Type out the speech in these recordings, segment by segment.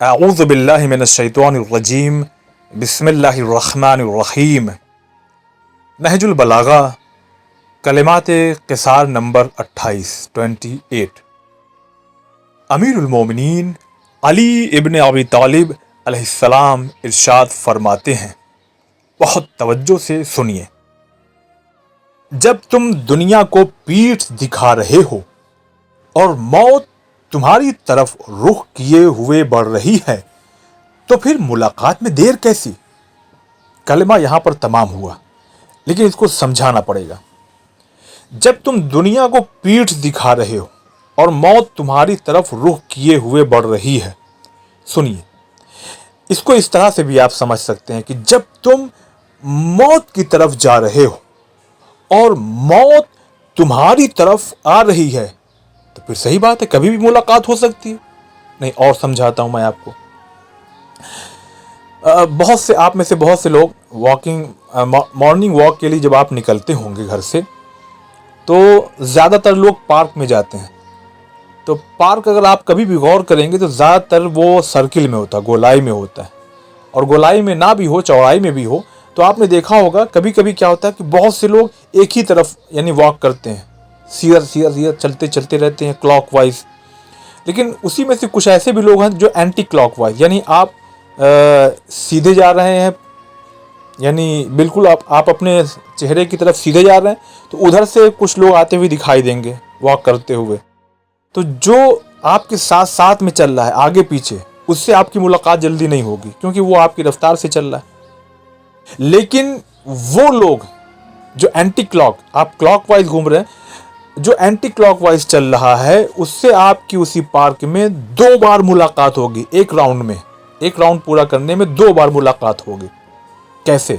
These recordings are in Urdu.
اعوذ باللہ من الشیطان الرجیم بسم اللہ الرحمن الرحیم۔ نہج البلاغہ کلمات قصار نمبر 28۔ امیر المومنین علی ابن ابی طالب علیہ السلام ارشاد فرماتے ہیں، بہت توجہ سے سنیے، جب تم دنیا کو پیٹھ دکھا رہے ہو اور موت تمہاری طرف رخ کیے ہوئے بڑھ رہی ہے تو پھر ملاقات میں دیر کیسی؟ کلمہ یہاں پر تمام ہوا، لیکن اس کو سمجھانا پڑے گا۔ جب تم دنیا کو پیٹھ دکھا رہے ہو اور موت تمہاری طرف رخ کیے ہوئے بڑھ رہی ہے، سنیے، اس کو اس طرح سے بھی آپ سمجھ سکتے ہیں کہ جب تم موت کی طرف جا رہے ہو اور موت تمہاری طرف آ رہی ہے تو پھر صحیح بات ہے، کبھی بھی ملاقات ہو سکتی ہے۔ نہیں، اور سمجھاتا ہوں میں آپ کو۔ بہت سے آپ میں سے بہت سے لوگ مارننگ واک کے لیے جب آپ نکلتے ہوں گے گھر سے، تو زیادہ تر لوگ پارک میں جاتے ہیں۔ تو پارک اگر آپ کبھی بھی غور کریں گے تو زیادہ تر وہ سرکل میں ہوتا ہے، گولائی میں ہوتا ہے، اور گولائی میں نہ بھی ہو، چوڑائی میں بھی ہو، تو آپ نے دیکھا ہوگا کبھی کبھی کیا ہوتا ہے کہ بہت سے لوگ ایک ہی طرف یعنی واک کرتے ہیں، سیدھا چلتے رہتے ہیں کلاک وائز۔ لیکن اسی میں سے کچھ ایسے بھی لوگ ہیں جو اینٹی کلاک وائز، یعنی آپ سیدھے جا رہے ہیں، یعنی بالکل آپ اپنے چہرے کی طرف سیدھے جا رہے ہیں تو ادھر سے کچھ لوگ آتے ہوئے دکھائی دیں گے واک کرتے ہوئے، تو جو آپ کے ساتھ میں چل رہا ہے آگے پیچھے، اس سے آپ کی ملاقات جلدی نہیں ہوگی کیونکہ وہ آپ کی رفتار سے چل رہا ہے۔ لیکن وہ لوگ جو اینٹی کلاک، آپ کلاک وائز گھوم رہے ہیں، جو اینٹی کلاک وائز چل رہا ہے، اس سے آپ کی اسی پارک میں 2 بار ملاقات ہوگی، ایک راؤنڈ پورا کرنے میں 2 بار ملاقات ہوگی۔ کیسے؟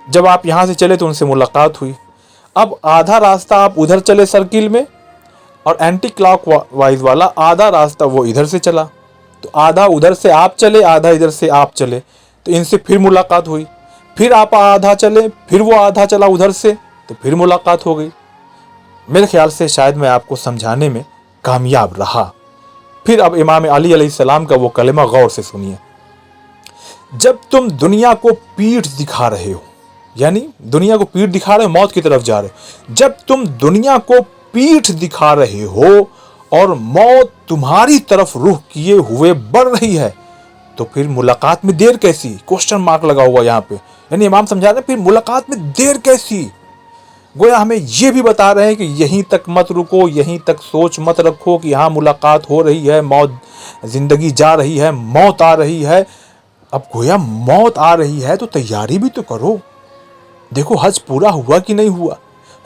جب آپ یہاں سے چلے تو ان سے ملاقات ہوئی، اب آدھا راستہ آپ ادھر چلے سرکل میں، اور اینٹی کلاک وائز والا آدھا راستہ وہ ادھر سے چلا، تو آدھا ادھر سے آپ چلے، آدھا ادھر سے آپ چلے، تو ان سے پھر ملاقات ہوئی، پھر آپ آدھا چلے، پھر وہ آدھا چلا ادھر سے، تو پھر ملاقات ہو گئی۔ میرے خیال سے شاید میں آپ کو سمجھانے میں کامیاب رہا۔ پھر اب امام علی علیہ السلام کا وہ کلمہ غور سے سنیے، جب تم دنیا کو پیٹھ دکھا رہے ہو، یعنی دنیا کو پیٹھ دکھا رہے ہو، موت کی طرف جا رہے ہو، جب تم دنیا کو پیٹھ دکھا رہے ہو اور موت تمہاری طرف رخ کیے ہوئے بڑھ رہی ہے تو پھر ملاقات میں دیر کیسی؟ کوسچن مارک لگا ہوا یہاں پہ، یعنی امام سمجھا رہے ہیں پھر ملاقات میں دیر کیسی؟ گویا ہمیں یہ بھی بتا رہے ہیں کہ یہیں تک مت رکو، یہیں تک سوچ مت رکھو کہ یہاں ملاقات ہو رہی ہے، موت، زندگی جا رہی ہے، موت آ رہی ہے۔ اب گویا موت آ رہی ہے تو تیاری بھی تو کرو۔ دیکھو حج پورا ہوا کہ نہیں ہوا،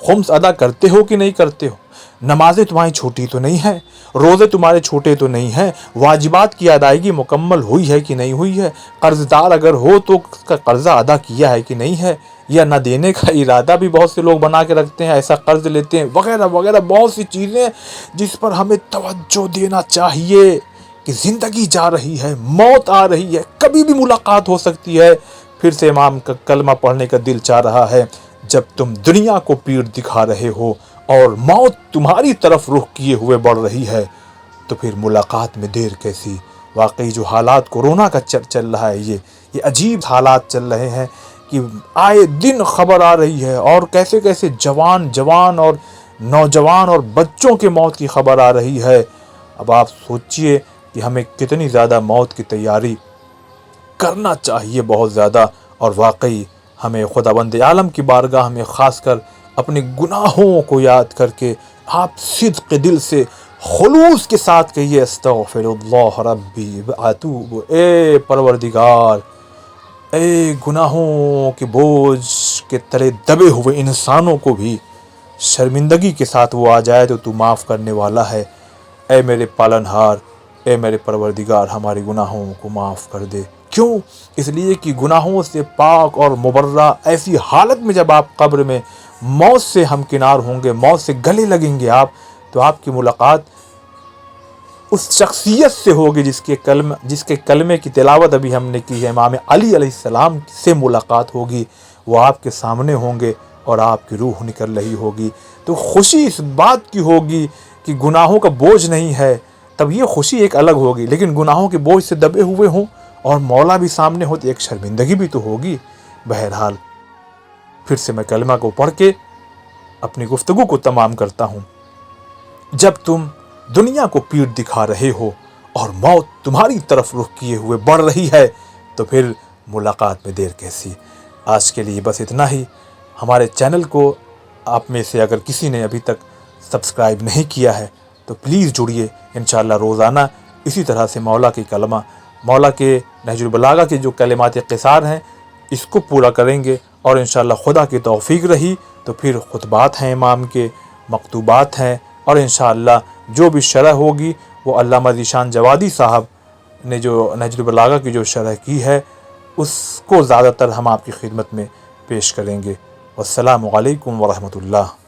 خمس ادا کرتے ہو کہ نہیں کرتے ہو، نمازیں تمہاری چھوٹی تو نہیں ہیں، روزے تمہارے چھوٹے تو نہیں ہیں، واجبات کی ادائیگی مکمل ہوئی ہے کہ نہیں ہوئی ہے، قرض دار اگر ہو تو اس کا قرضہ ادا کیا ہے کہ نہیں ہے، یا نہ دینے کا ارادہ بھی بہت سے لوگ بنا کے رکھتے ہیں، ایسا قرض لیتے ہیں، وغیرہ وغیرہ، بہت سی چیزیں جس پر ہمیں توجہ دینا چاہیے کہ زندگی جا رہی ہے، موت آ رہی ہے، کبھی بھی ملاقات ہو سکتی ہے۔ پھر سے امام کا کلمہ پڑھنے کا دل چاہ رہا ہے، جب تم دنیا کو پیٹھ دکھا رہے ہو اور موت تمہاری طرف رخ کیے ہوئے بڑھ رہی ہے تو پھر ملاقات میں دیر کیسی؟ واقعی جو حالات کورونا کا چل رہا ہے، یہ عجیب حالات چل رہے ہیں کہ آئے دن خبر آ رہی ہے، اور کیسے کیسے جوان اور نوجوان اور بچوں کے موت کی خبر آ رہی ہے۔ اب آپ سوچئے کہ ہمیں کتنی زیادہ موت کی تیاری کرنا چاہیے، بہت زیادہ، اور واقعی ہمیں خداوند عالم کی بارگاہ میں خاص کر اپنے گناہوں کو یاد کر کے آپ صدق دل سے، خلوص کے ساتھ کہیے، استغفر اللہ ربی واتوب، اے پروردگار، اے گناہوں کے بوجھ کے تلے دبے ہوئے انسانوں کو بھی شرمندگی کے ساتھ وہ آ جائے تو معاف کرنے والا ہے۔ اے میرے پالنہار، اے میرے پروردگار، ہمارے گناہوں کو معاف کر دے۔ کیوں؟ اس لیے کہ گناہوں سے پاک اور مبرہ ایسی حالت میں جب آپ قبر میں موت سے ہمکنار ہوں گے، موت سے گلے لگیں گے آپ، تو آپ کی ملاقات اس شخصیت سے ہوگی جس کے کلمے کی تلاوت ابھی ہم نے کی ہے، امام علی علیہ السلام سے ملاقات ہوگی۔ وہ آپ کے سامنے ہوں گے اور آپ کی روح نکل رہی ہوگی، تو خوشی اس بات کی ہوگی کہ گناہوں کا بوجھ نہیں ہے، تب یہ خوشی ایک الگ ہوگی. لیکن گناہوں کے بوجھ سے دبے ہوئے ہوں اور مولا بھی سامنے ہو تو ایک شرمندگی بھی تو ہوگی. بہرحال پھر سے میں کلمہ کو پڑھ کے اپنی گفتگو کو تمام کرتا ہوں. جب تم دنیا کو پیٹھ دکھا رہے ہو اور موت تمہاری طرف رخ کیے ہوئے بڑھ رہی ہے تو پھر ملاقات میں دیر کیسی. آج کے لیے بس اتنا ہی. ہمارے چینل کو آپ میں سے اگر کسی نے ابھی تک سبسکرائب نہیں کیا ہے تو پلیز جڑیے. انشاءاللہ روزانہ اسی طرح سے مولا کے کلمہ، مولا کے نہج البلاغہ کے جو کلمات قصار ہیں اس کو پورا کریں گے. اور انشاءاللہ خدا کی توفیق رہی تو پھر خطبات ہیں امام کے، مکتوبات ہیں، اور انشاءاللہ جو بھی شرح ہوگی وہ علامہ ذیشان جوادی صاحب نے جو نہج البلاغہ کی جو شرح کی ہے اس کو زیادہ تر ہم آپ کی خدمت میں پیش کریں گے. والسلام علیکم ورحمۃ اللہ.